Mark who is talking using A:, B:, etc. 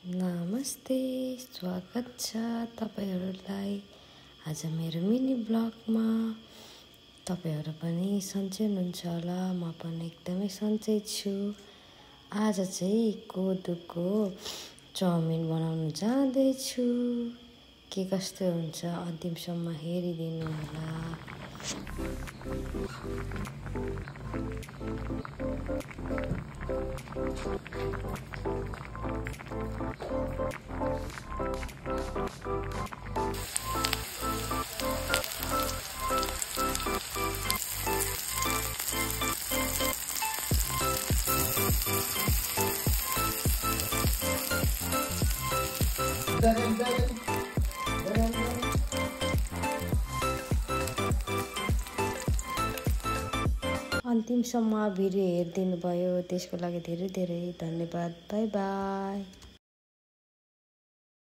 A: नमस्ते, स्वागत छ तपाईहरुलाई आज मेरो मिनी ब्लगमा। तपाईहरु पनि सन्चै हुनुहुन्छ होला, म पनि एकदमै सन्चै छु। आज चाहिँ कोदोको चाउमिन बनाउन जाँदैछु। के कस्तो हुन्छ अन्तिमसम्म हेरिदिनु होला। अन्तिमसम्म भिडियो हेरिदिनु भयो त्यसको लागि धेरै धेरै धन्यवाद। Bye bye.